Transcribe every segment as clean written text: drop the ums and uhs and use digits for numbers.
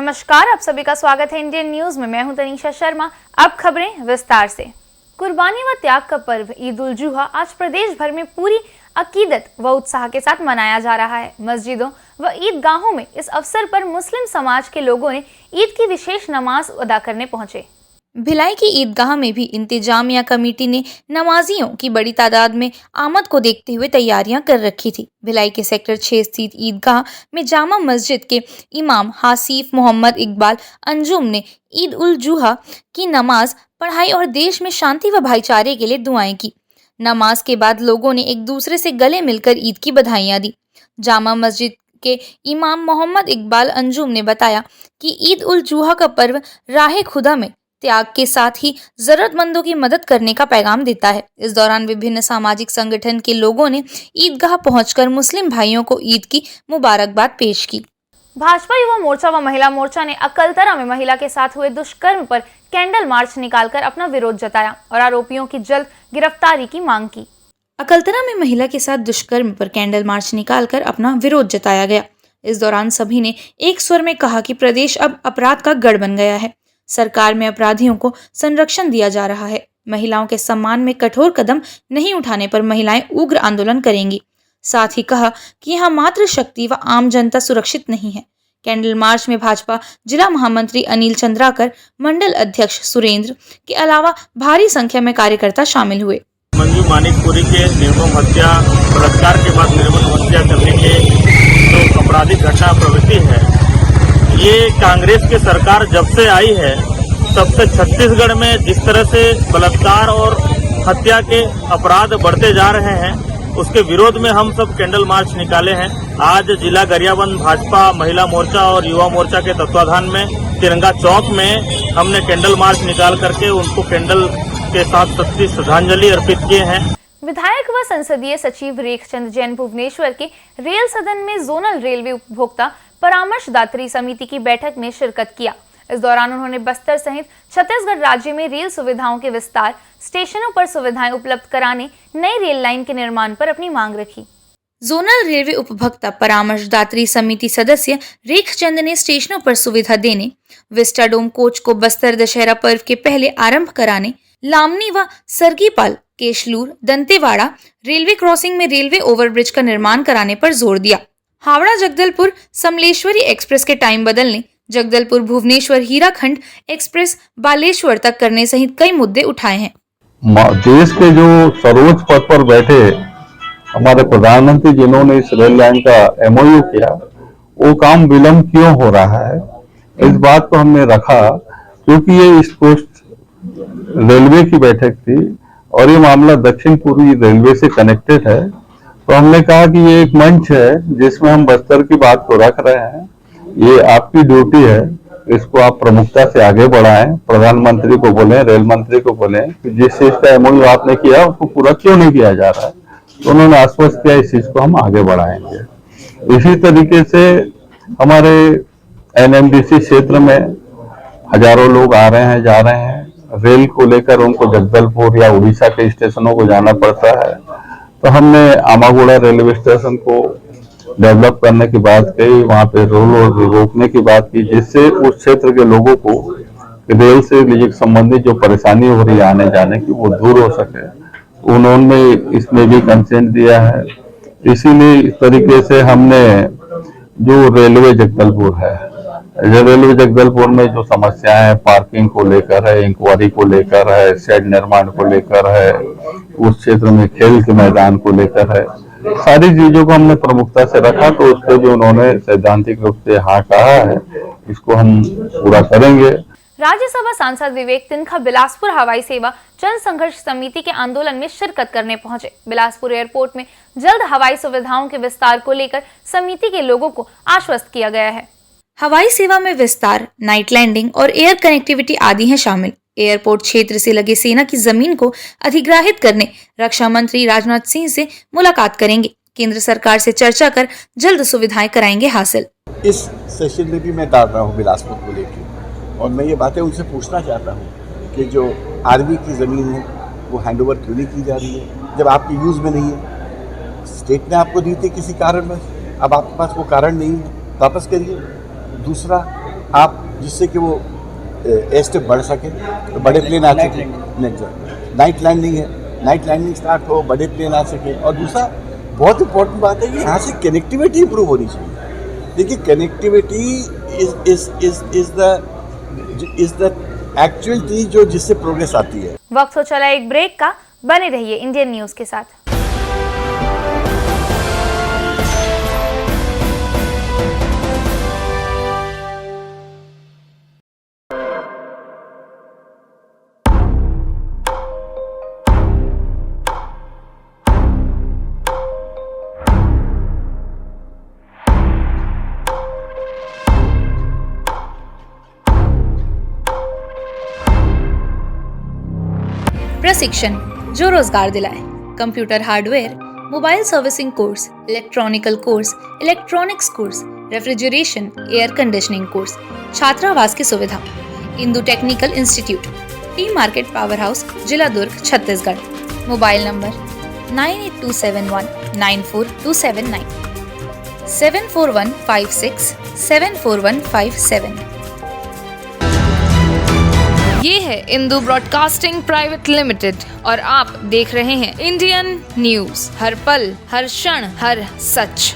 नमस्कार, आप सभी का स्वागत है इंडियन न्यूज में। मैं हूं तनीषा शर्मा। अब खबरें विस्तार से। कुर्बानी व त्याग का पर्व ईद उल जुहा आज प्रदेश भर में पूरी अकीदत व उत्साह के साथ मनाया जा रहा है। मस्जिदों व ईदगाहों में इस अवसर पर मुस्लिम समाज के लोगों ने ईद की विशेष नमाज अदा करने पहुंचे। भिलाई की ईदगाह में भी इंतजामिया कमेटी ने नमाजियों की बड़ी तादाद में आमद को देखते हुए तैयारियां कर रखी थी। भिलाई के सेक्टर 6 स्थित ईदगाह में जामा मस्जिद के इमाम हासिफ मोहम्मद इकबाल अंजुम ने ईद उल जुहा की नमाज पढ़ाई और देश में शांति व भाईचारे के लिए दुआएं की। नमाज के बाद लोगों ने एक दूसरे से गले मिलकर ईद की बधाइयां दी। जामा मस्जिद के इमाम मोहम्मद इकबाल अंजुम ने बताया कि ईद उल जुहा का पर्व राह खुदा में त्याग के साथ ही जरूरतमंदों की मदद करने का पैगाम देता है। इस दौरान विभिन्न सामाजिक संगठन के लोगों ने ईदगाह पहुंचकर मुस्लिम भाइयों को ईद की मुबारकबाद पेश की। भाजपा युवा मोर्चा व महिला मोर्चा ने अकलतरा में महिला के साथ हुए दुष्कर्म पर कैंडल मार्च निकालकर अपना विरोध जताया और आरोपियों की जल्द गिरफ्तारी की मांग की। अकलतरा में महिला के साथ दुष्कर्म पर कैंडल मार्च निकालकर अपना विरोध जताया गया। इस दौरान सभी ने एक स्वर में कहा कि प्रदेश अब अपराध का गढ़ बन गया है। सरकार में अपराधियों को संरक्षण दिया जा रहा है। महिलाओं के सम्मान में कठोर कदम नहीं उठाने पर महिलाएं उग्र आंदोलन करेंगी। साथ ही कहा कि यहाँ मात्र शक्ति व आम जनता सुरक्षित नहीं है। कैंडल मार्च में भाजपा जिला महामंत्री अनिल चंद्राकर, मंडल अध्यक्ष सुरेंद्र के अलावा भारी संख्या में कार्यकर्ता शामिल हुए। मंजू मानिकपुरी के निर्मम हत्या, बलात्कार के बाद निर्मम हत्या करने के जो आपराधिक घटना प्रवृत्ति है, ये कांग्रेस की सरकार जब से आई है तब से छत्तीसगढ़ में जिस तरह से बलात्कार और हत्या के अपराध बढ़ते जा रहे हैं, उसके विरोध में हम सब कैंडल मार्च निकाले हैं। आज जिला गरियाबंद भाजपा महिला मोर्चा और युवा मोर्चा के तत्वाधान में तिरंगा चौक में हमने कैंडल मार्च निकाल करके उनको कैंडल के साथ सच्ची श्रद्धांजलि अर्पित किए हैं। विधायक व संसदीय सचिव रेखचंद जैन भुवनेश्वर के रेल सदन में जोनल रेलवे उपभोक्ता परामर्शदात्री समिति की बैठक में शिरकत किया। इस दौरान उन्होंने बस्तर सहित छत्तीसगढ़ राज्य में रेल सुविधाओं के विस्तार, स्टेशनों पर सुविधाएं उपलब्ध कराने, नई रेल लाइन के निर्माण पर अपनी मांग रखी। जोनल रेलवे उपभोक्ता परामर्शदात्री समिति सदस्य रेखचंद ने स्टेशनों पर सुविधा देने, विस्टाडोम कोच को बस्तर दशहरा पर्व के पहले आरंभ कराने, लामनी व सरगीपाल, केशलूर, दंतेवाड़ा रेलवे क्रॉसिंग में रेलवे ओवरब्रिज का निर्माण कराने पर जोर दिया। हावड़ा जगदलपुर समलेश्वरी एक्सप्रेस के टाइम बदलने, जगदलपुर भुवनेश्वर हीराखंड एक्सप्रेस बालेश्वर तक करने सहित कई मुद्दे उठाए हैं। देश के जो सर्वोच्च पद पर बैठे हमारे प्रधानमंत्री जिन्होंने इस रेल लाइन का एमओयू किया, वो काम विलंब क्यों हो रहा है, इस बात को हमने रखा क्योंकि ये ईस्ट कोस्ट रेलवे की बैठक थी और ये मामला दक्षिण पूर्वी रेलवे से कनेक्टेड है। तो हमने कहा कि ये एक मंच है जिसमें हम बस्तर की बात को रख रहे हैं। ये आपकी ड्यूटी है, इसको आप प्रमुखता से आगे बढ़ाएं। प्रधानमंत्री को बोलें, रेल मंत्री को बोलें कि जिस चीज का एमओयू आपने किया उसको पूरा क्यों नहीं किया जा रहा है। तो उन्होंने आश्वस्त किया इस चीज को हम आगे बढ़ाएंगे। इसी तरीके से हमारे एनएमडीसी क्षेत्र में हजारों लोग आ रहे हैं, जा रहे हैं। रेल को लेकर उनको जगदलपुर या उड़ीसा के स्टेशनों को जाना पड़ता है। तो हमने आमागुड़ा रेलवे स्टेशन को डेवलप करने की बात कही, वहां पे रोल रोकने की बात की, जिससे उस क्षेत्र के लोगों को रेल से संबंधित जो परेशानी हो रही है आने जाने की, वो दूर हो सके। उन्होंने इसमें भी कंसेंट दिया है। इसीलिए इस तरीके से हमने जो रेलवे जगदलपुर है, रेलवे जगदलपुर में जो समस्याएं हैं, पार्किंग को लेकर है, इंक्वायरी को लेकर है, शेड निर्माण को लेकर है, उस क्षेत्र में खेल के मैदान को लेकर है, सारी चीजों को हमने प्रमुखता से रखा। तो उस पर भी उन्होंने सैद्धांतिक रूप से हाँ कहा है, इसको हम पूरा करेंगे। राज्यसभा सांसद विवेक तिनखा बिलासपुर हवाई सेवा जन संघर्ष समिति के आंदोलन में शिरकत करने पहुंचे। बिलासपुर एयरपोर्ट में जल्द हवाई सुविधाओं के विस्तार को लेकर समिति के लोगों को आश्वस्त किया गया है। हवाई सेवा में विस्तार, नाइट लैंडिंग और एयर कनेक्टिविटी आदि हैं शामिल। एयरपोर्ट क्षेत्र से लगे सेना की जमीन को अधिग्रहित करने रक्षा मंत्री राजनाथ सिंह से मुलाकात करेंगे। केंद्र सरकार से चर्चा कर जल्द सुविधाएं कराएंगे हासिल। इस सेशन में भी मैं डाल रहा हूँ बिलासपुर को लेकर, और मैं ये बातें उनसे पूछना चाहता हूँ कि जो आर्मी की ज़मीन है वो हैंडओवर क्यों नहीं की जा रही है, जब आपके यूज़ में नहीं है। स्टेट ने आपको दी थी किसी कारण में, अब आपके पास वो कारण नहीं है, वापस करिए। दूसरा, आप जिससे कि वो एयर स्टेप बढ़ सके, तो बड़े प्लेन आ सके। नाइट लैंडिंग है, नाइट लैंडिंग स्टार्ट हो, बड़े प्लेन आ सके। और दूसरा बहुत इंपॉर्टेंट बात है कि यहाँ से कनेक्टिविटी इंप्रूव होनी चाहिए। देखिए, कनेक्टिविटी इज द एक्चुअल चीज जो जिससे प्रोग्रेस आती है। वक्त हो चला एक ब्रेक का, बने रहिए इंडियन न्यूज के साथ। प्रशिक्षण जो रोजगार दिलाए। Computer hardware, mobile servicing course, electronical course, electronics course, refrigeration, air conditioning course, छात्रावास की सुविधा। Indu technical institute, T market power house, जिला दुर्ग, छत्तीसगढ़। Mobile number 9827194279, 74156744157। ये है इंदु ब्रॉडकास्टिंग प्राइवेट लिमिटेड और आप देख रहे हैं इंडियन न्यूज, हर पल, हर क्षण, हर सच।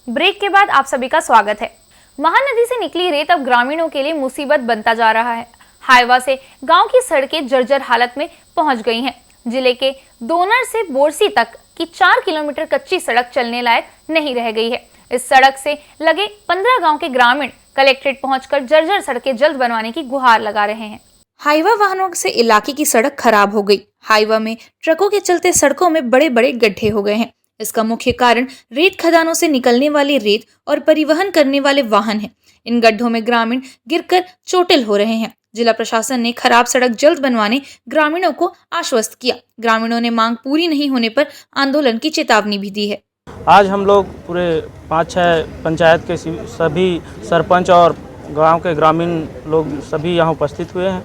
ब्रेक के बाद आप सभी का स्वागत है। महानदी से निकली रेत अब ग्रामीणों के लिए मुसीबत बनता जा रहा है। हाइवा से गांव की सड़कें जर्जर हालत में पहुंच गई हैं। जिले के दोनर से बोरसी तक की 4 किलोमीटर कच्ची सड़क चलने लायक नहीं रह गई है। इस सड़क से लगे 15 गांव के ग्रामीण कलेक्ट्रेट पहुंचकर जर्जर सड़कें जल्द बनवाने की गुहार लगा रहे हैं। हाइवा वाहनों से इलाके की सड़क खराब हो गई। हाइवा में ट्रकों के चलते सड़कों में बड़े बड़े गड्ढे हो गए हैं। इसका मुख्य कारण रेत खदानों से निकलने वाली रेत और परिवहन करने वाले वाहन हैं। इन गड्ढों में ग्रामीण गिरकर चोटिल हो रहे हैं। जिला प्रशासन ने खराब सड़क जल्द बनवाने ग्रामीणों को आश्वस्त किया। ग्रामीणों ने मांग पूरी नहीं होने पर आंदोलन की चेतावनी भी दी है। आज हम लोग पूरे 5-6 पंचायत के सभी सरपंच और गांव के ग्रामीण लोग सभी यहाँ उपस्थित हुए हैं।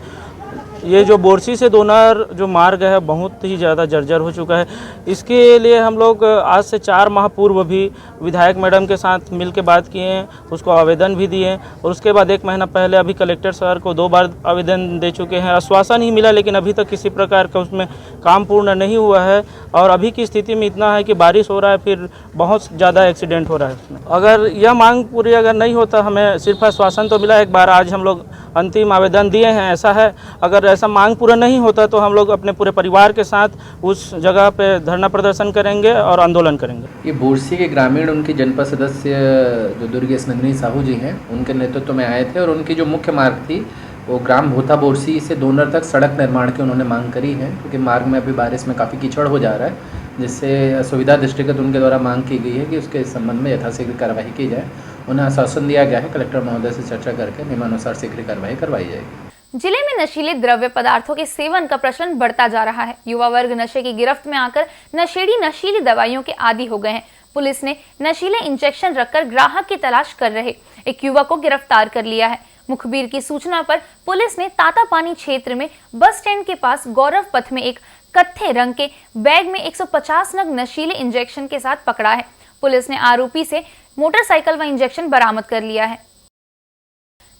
ये जो बोरसी से दोनर जो मार्ग है बहुत ही ज़्यादा जर्जर हो चुका है। इसके लिए हम लोग आज से 4 माह पूर्व भी विधायक मैडम के साथ मिल के बात किए हैं, उसको आवेदन भी दिए और उसके बाद 1 महीना पहले अभी कलेक्टर सर को 2 बार आवेदन दे चुके हैं। आश्वासन ही मिला लेकिन अभी तक किसी प्रकार का उसमें काम पूर्ण नहीं हुआ है। और अभी की स्थिति में इतना है कि बारिश हो रहा है, फिर बहुत ज़्यादा एक्सीडेंट हो रहा है उसमें। अगर यह मांग पूरी अगर नहीं होता, हमें सिर्फ आश्वासन तो मिला एक बार, आज हम लोग अंतिम आवेदन दिए हैं, ऐसा है। अगर ऐसा मांग पूरा नहीं होता तो हम लोग अपने पूरे परिवार के साथ उस जगह पे धरना प्रदर्शन करेंगे और आंदोलन करेंगे। ये बोरसी के ग्रामीण उनके जनपद सदस्य जो दुर्गेश नंदिनी साहू जी हैं, उनके नेतृत्व में आए थे और उनकी जो मुख्य मांग थी वो ग्राम भूथा बोरसी से दोनर तक सड़क निर्माण की उन्होंने मांग करी है, क्योंकि मार्ग में अभी बारिश में काफ़ी कीचड़ हो जा रहा है, जिससे सुविधा दृष्टिगत उनके द्वारा मांग की गई है कि उसके संबंध में यथाशीघ्र कार्रवाई की जाए। उन्हें आश्वासन दिया गया है कलेक्टर महोदय से चर्चा करके नियमानुसार शीघ्र कार्रवाई करवाई जाएगी। जिले में नशीले द्रव्य पदार्थों के सेवन का प्रचलन बढ़ता जा रहा है। युवा वर्ग नशे की गिरफ्त में आकर नशेड़ी नशीली दवाइयों के आदी हो गए हैं। पुलिस ने नशीले इंजेक्शन रखकर ग्राहक की तलाश कर रहे एक युवक को गिरफ्तार कर लिया है। मुखबिर की सूचना पर पुलिस ने तातापानी क्षेत्र में बस स्टैंड के पास गौरव पथ में एक कत्थे रंग के बैग में 150 नग नशीले इंजेक्शन के साथ पकड़ा है। पुलिस ने आरोपी से मोटरसाइकिल व इंजेक्शन बरामद कर लिया है।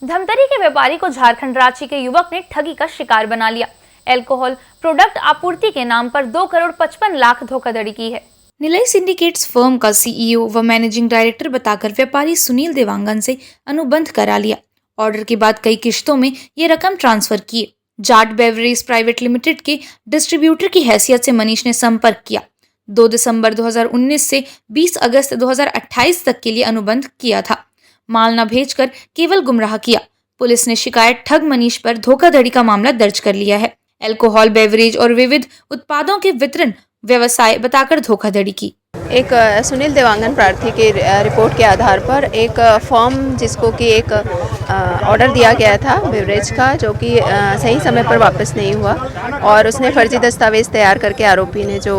धमतरी के व्यापारी को झारखंड रांची के युवक ने ठगी का शिकार बना लिया। अल्कोहल प्रोडक्ट आपूर्ति के नाम पर 2 करोड़ 55 लाख धोखाधड़ी की है। निलय सिंडिकेट्स फर्म का सीईओ व मैनेजिंग डायरेक्टर बताकर व्यापारी सुनील देवांगन से अनुबंध करा लिया। ऑर्डर के बाद कई किश्तों में ये रकम ट्रांसफर किए। जाट बेवरेज प्राइवेट लिमिटेड के डिस्ट्रीब्यूटर की हैसियत से मनीष ने संपर्क किया। 2 दिसंबर 2019 से 20 अगस्त 2028 तक के लिए अनुबंध किया था। माल न भेजकर केवल गुमराह किया। पुलिस ने शिकायत ठग मनीष पर धोखाधड़ी का मामला दर्ज कर लिया है। अल्कोहल बेवरेज और विविध उत्पादों के वितरण व्यवसाय बताकर धोखाधड़ी की। एक सुनील देवांगन प्रार्थी की रिपोर्ट के आधार पर एक फॉर्म जिसको कि एक ऑर्डर दिया गया था बेवरेज का, जो कि सही समय पर वापस नहीं हुआ और उसने फर्जी दस्तावेज़ तैयार करके आरोपी ने जो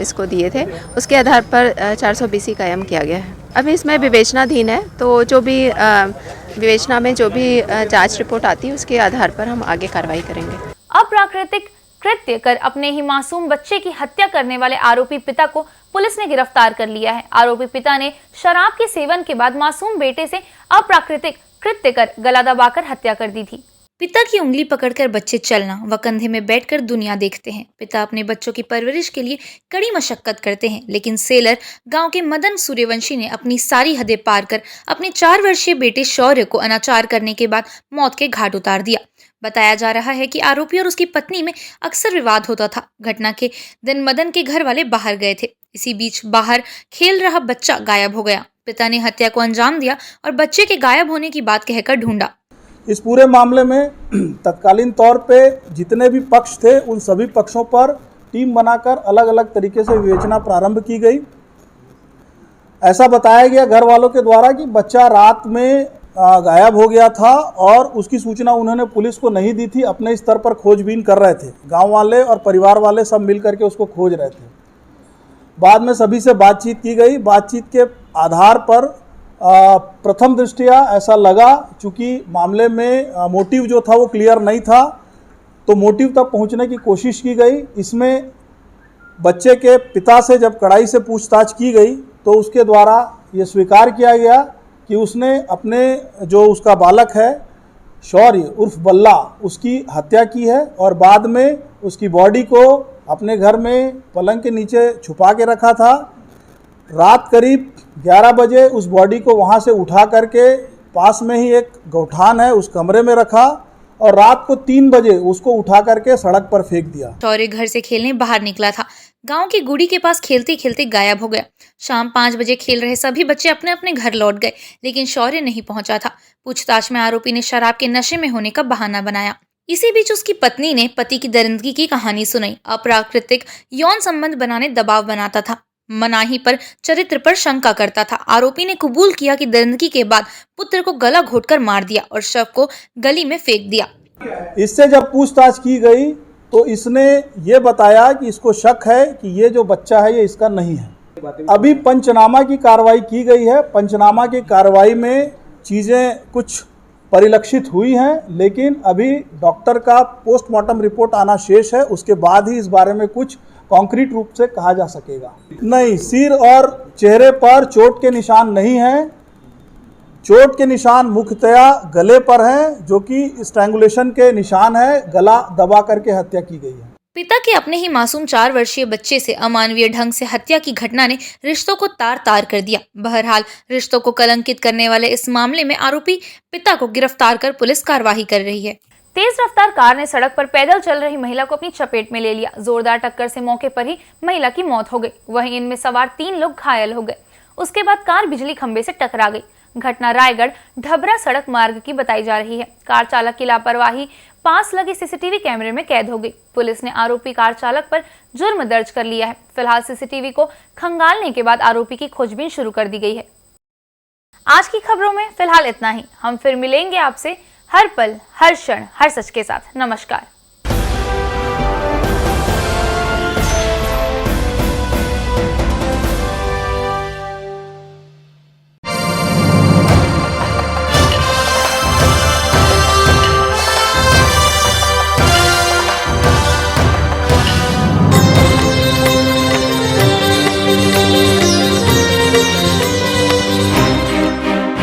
इसको दिए थे, उसके आधार पर 420 कायम किया गया है। अभी इसमें विवेचनाधीन है, तो जो भी विवेचना में जो भी जांच रिपोर्ट आती है उसके आधार पर हम आगे कार्रवाई करेंगे। अप्राकृतिक कृत्य कर अपने ही मासूम बच्चे की हत्या करने वाले आरोपी पिता को पुलिस ने गिरफ्तार कर लिया है। आरोपी पिता ने शराब के सेवन के बाद मासूम बेटे से अप्राकृतिक कृत्य कर गला दबाकर हत्या कर दी थी। पिता की उंगली पकड़कर बच्चे चलना व कंधे में बैठकर दुनिया देखते हैं। पिता अपने बच्चों की परवरिश के लिए कड़ी मशक्कत करते हैं, लेकिन सेलर गांव के मदन सूर्यवंशी ने अपनी सारी हदें पार कर अपने 4 वर्षीय बेटे शौर्य को अनाचार करने के बाद मौत के घाट उतार दिया। बताया जा रहा है कि आरोपी और उसकी पत्नी में अक्सर विवाद होता था। घटना के दिन मदन के घर वाले बाहर गए थे। इसी बीच बाहर खेल रहा बच्चा गायब हो गया। पिता ने हत्या को अंजाम दिया और बच्चे के गायब होने की बात कहकर ढूंढा। इस पूरे मामले में तत्कालीन तौर पे जितने भी पक्ष थे उन सभी पक्षों पर टीम बनाकर अलग अलग तरीके से विवेचना प्रारंभ की गई। ऐसा बताया गया घर वालों के द्वारा कि बच्चा रात में गायब हो गया था और उसकी सूचना उन्होंने पुलिस को नहीं दी थी। अपने स्तर पर खोजबीन कर रहे थे, गांव वाले और परिवार वाले सब मिल करके उसको खोज रहे थे। बाद में सभी से बातचीत की गई। बातचीत के आधार पर प्रथम दृष्टया ऐसा लगा, चूँकि मामले में मोटिव जो था वो क्लियर नहीं था, तो मोटिव तक पहुंचने की कोशिश की गई। इसमें बच्चे के पिता से जब कड़ाई से पूछताछ की गई तो उसके द्वारा ये स्वीकार किया गया कि उसने अपने जो उसका बालक है शौर्य उर्फ बल्ला, उसकी हत्या की है और बाद में उसकी बॉडी को अपने घर में पलंग के नीचे छुपा के रखा था। रात करीब 11 बजे उस बॉडी को वहां से उठा करके पास में ही एक गौठान है उस कमरे में रखा और रात को 3 बजे उसको उठा करके सड़क पर फेंक दिया। शौर्य घर से खेलने बाहर निकला था। गांव की गुड़ी के पास खेलते खेलते गायब हो गया। शाम 5 बजे खेल रहे सभी बच्चे अपने अपने घर लौट गए, लेकिन शौर्य नहीं पहुंचा था। पूछताछ में आरोपी ने शराब के नशे में होने का बहाना बनाया। इसी बीच उसकी पत्नी ने पति की दरिंदगी की कहानी सुनाई। अप्राकृतिक यौन संबंध बनाने दबाव बनाता था, मनाही पर चरित्र पर शंका करता था। आरोपी ने कबूल किया कि दरिंदगी के बाद पुत्र को गला घोटकर मार दिया और शव को गली में फेंक दिया। इससे जब पूछताछ की गई तो इसने ये बताया कि इसको शक है कि ये जो बच्चा है ये इसका नहीं है। अभी पंचनामा की कार्रवाई की गई है। पंचनामा की कार्रवाई में चीज़ें कुछ परिलक्षित हुई हैं, लेकिन अभी डॉक्टर का पोस्टमार्टम रिपोर्ट आना शेष है। उसके बाद ही इस बारे में कुछ कॉन्क्रीट रूप से कहा जा सकेगा। नहीं, सिर और चेहरे पर चोट के निशान नहीं हैं। चोट के निशान मुख्यतया गले पर हैं, जो कि स्ट्रैंगुलेशन के निशान है। गला दबा करके हत्या की गई है। पिता के अपने ही मासूम 4 वर्षीय बच्चे से अमानवीय ढंग से हत्या की घटना ने रिश्तों को तार तार कर दिया। बहरहाल रिश्तों को कलंकित करने वाले इस मामले में आरोपी पिता को गिरफ्तार कर पुलिस कार्रवाई कर रही है। तेज रफ्तार कार ने सड़क पर पैदल चल रही महिला को अपनी चपेट में ले लिया। जोरदार टक्कर से मौके पर ही महिला की मौत हो गई। वहीं इनमें सवार 3 लोग घायल हो गए। उसके बाद कार बिजली खंभे से टकरा गई। घटना रायगढ़ ढबरा सड़क मार्ग की बताई जा रही है। कार चालक की लापरवाही पास लगे सीसीटीवी कैमरे में कैद हो गई। पुलिस ने आरोपी कार चालक पर जुर्म दर्ज कर लिया है। फिलहाल सीसीटीवी को खंगालने के बाद आरोपी की खोजबीन शुरू कर दी गई है। आज की खबरों में फिलहाल इतना ही। हम फिर मिलेंगे आपसे हर पल, हर क्षण, हर सच के साथ। नमस्कार।